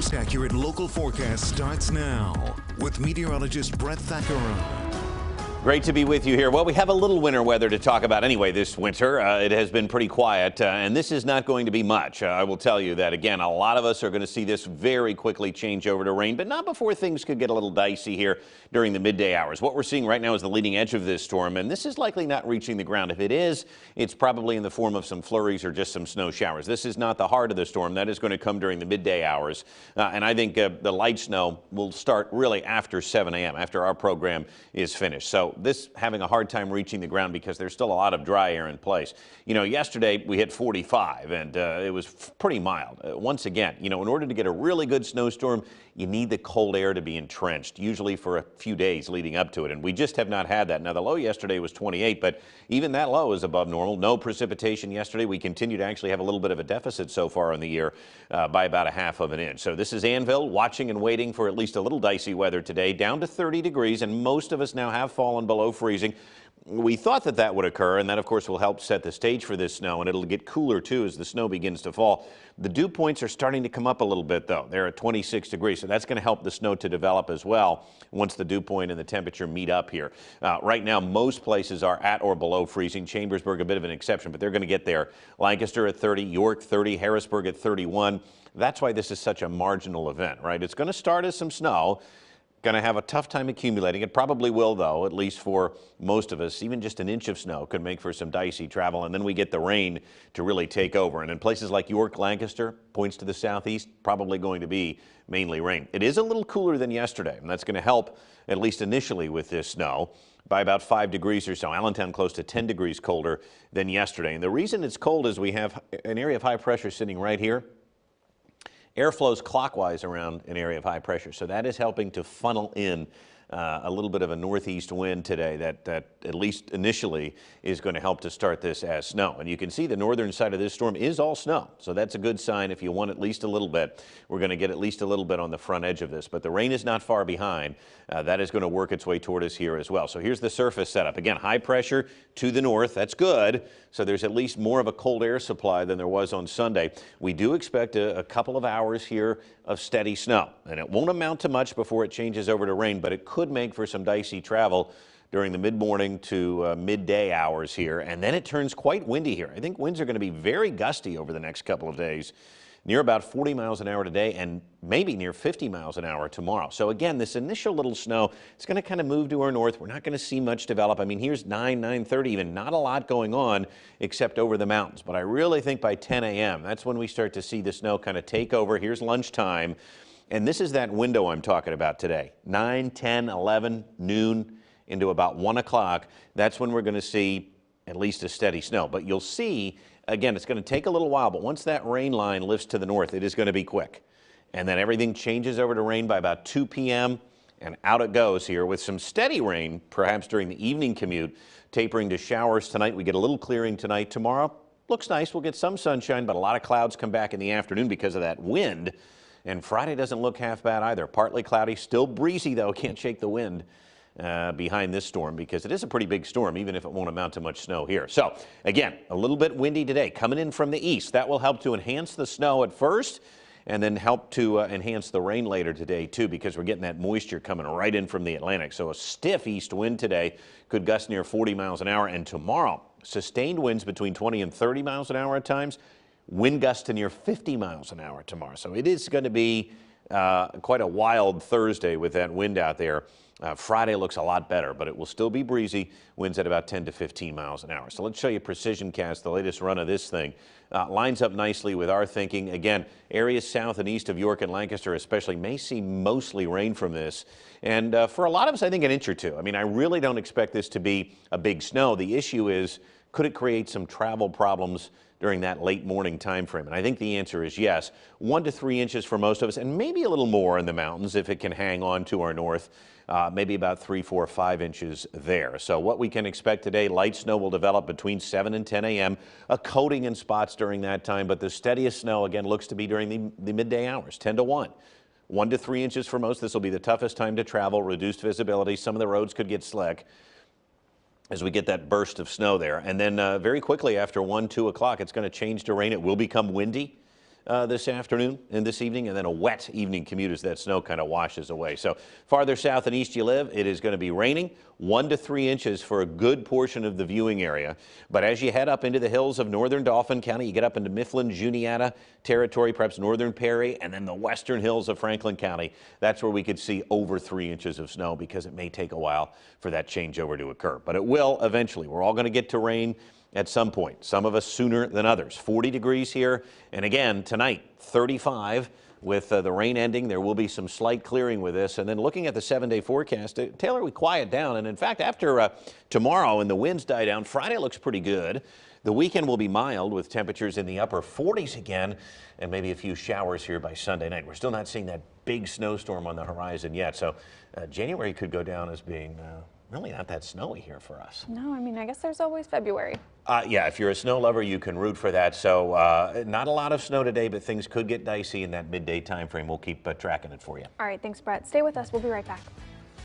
most accurate local forecast starts now with meteorologist Brett Thackara. Great to be with you here. Well, we have a little winter weather to talk about anyway this winter. It has been pretty quiet, and this is not going to be much. I will tell you that, again, a lot of us are going to see this very quickly change over to rain, but not before things could get a little dicey here during the midday hours. What we're seeing right now is the leading edge of this storm, and this is likely not reaching the ground. If it is, it's probably in the form of some flurries or just some snow showers. This is not the heart of the storm. That is going to come during the midday hours, and I think the light snow will start really after 7 a.m., after our program is finished. So this having a hard time reaching the ground because there's still a lot of dry air in place. You know, yesterday we hit 45 and it was pretty mild. Once again, you know, in order to get a really good snowstorm, you need the cold air to be entrenched, usually for a few days leading up to it. And we just have not had that. Now, the low yesterday was 28, but even that low is above normal. No precipitation yesterday. We continue to actually have a little bit of a deficit so far in the year by about a half of an inch. So this is Annville watching and waiting for at least a little dicey weather today, down to 30 degrees, and most of us now have fallen below freezing. We thought that that would occur, and that, of course, will help set the stage for this snow, and it'll get cooler, too, as the snow begins to fall. The dew points are starting to come up a little bit, though. They're at 26 degrees, so that's going to help the snow to develop as well once the dew point and the temperature meet up here. Right now, most places are at or below freezing. Chambersburg, a bit of an exception, but they're going to get there. Lancaster at 30, York 30, Harrisburg at 31. That's why this is such a marginal event, right? It's going to start as some snow. Going to have a tough time accumulating. It probably will, though, at least for most of us. Even just an inch of snow could make for some dicey travel, and then we get the rain to really take over. And in places like York, Lancaster, points to the southeast, probably going to be mainly rain. It is a little cooler than yesterday, and that's going to help, at least initially, with this snow by about 5 degrees or so. Allentown close to 10 degrees colder than yesterday. And the reason it's cold is we have an area of high pressure sitting right here. Air flows clockwise around an area of high pressure, so that is helping to funnel in a little bit of a northeast wind today that at least initially is going to help to start this as snow. And you can see the northern side of this storm is all snow, so that's a good sign. If you want at least a little bit, we're going to get at least a little bit on the front edge of this, but the rain is not far behind. That is going to work its way toward us here as well. So here's the surface setup. Again, high pressure to the north. That's good. So there's at least more of a cold air supply than there was on Sunday. We do expect a couple of hours here of steady snow, and it won't amount to much before it changes over to rain, but it could make for some dicey travel during the mid-morning to midday hours here, and then it turns quite windy here. I think winds are going to be very gusty over the next couple of days, near about 40 miles an hour today and maybe near 50 miles an hour tomorrow. So again, this initial little snow, it's going to kind of move to our north. We're not going to see much develop. I mean, here's 9:30 even, not a lot going on except over the mountains. But I really think by 10 a.m., that's when we start to see the snow kind of take over. Here's lunchtime. And this is that window I'm talking about today, 9, 10, 11, noon into about 1 o'clock. That's when we're going to see at least a steady snow. But you'll see, again, it's going to take a little while, but once that rain line lifts to the north, it is going to be quick. And then everything changes over to rain by about 2 p.m., and out it goes here with some steady rain, perhaps during the evening commute, tapering to showers tonight. We get a little clearing tonight. Tomorrow looks nice. We'll get some sunshine, but a lot of clouds come back in the afternoon because of that wind. And Friday doesn't look half bad either. Partly cloudy, still breezy, though. Can't shake the wind behind this storm because it is a pretty big storm, even if it won't amount to much snow here. So, again, a little bit windy today coming in from the east. That will help to enhance the snow at first and then help to enhance the rain later today, too, because we're getting that moisture coming right in from the Atlantic. So a stiff east wind today could gust near 40 miles an hour. And tomorrow, sustained winds between 20 and 30 miles an hour at times. Wind gusts to near 50 miles an hour tomorrow. So it is going to be quite a wild Thursday with that wind out there. Friday looks a lot better, but it will still be breezy. Winds at about 10 to 15 miles an hour. So let's show you Precision Cast, the latest run of this thing. Lines up nicely with our thinking. Again, areas south and east of York and Lancaster especially may see mostly rain from this. And for a lot of us, I think an inch or two. I mean, I really don't expect this to be a big snow. The issue is, could it create some travel problems during that late morning time frame? And I think the answer is yes. 1 to 3 inches for most of us, and maybe a little more in the mountains if it can hang on to our north. Maybe about 3, 4, 5 inches there. So what we can expect today, light snow will develop between 7 and 10 a.m. A coating in spots during that time, but the steadiest snow again looks to be during the midday hours, 10 to 1. 1 to 3 inches for most. This will be the toughest time to travel, reduced visibility. Some of the roads could get slick as we get that burst of snow there. And then very quickly after 1, 2 o'clock, it's going to change to rain. It will become windy. this afternoon and this evening, and then a wet evening commute as that snow kind of washes away. So farther south and east you live, it is going to be raining 1 to 3 inches for a good portion of the viewing area. But as you head up into the hills of northern Dauphin County, you get up into Mifflin, Juniata territory, perhaps northern Perry, and then the western hills of Franklin County. That's where we could see over 3 inches of snow because it may take a while for that changeover to occur. But it will eventually. We're all going to get to rain at some point, some of us sooner than others. 40 degrees here, and again, tonight, 35. With the rain ending, there will be some slight clearing with this. And then looking at the 7-day forecast, Taylor, we quiet down. And in fact, after tomorrow and the winds die down, Friday looks pretty good. The weekend will be mild with temperatures in the upper 40s again, and maybe a few showers here by Sunday night. We're still not seeing that big snowstorm on the horizon yet. So January could go down as being really not that snowy here for us. No, I mean, I guess there's always February. Yeah, if you're a snow lover, you can root for that. So not a lot of snow today, but things could get dicey in that midday time frame. We'll keep tracking it for you. All right, thanks, Brett. Stay with us. We'll be right back.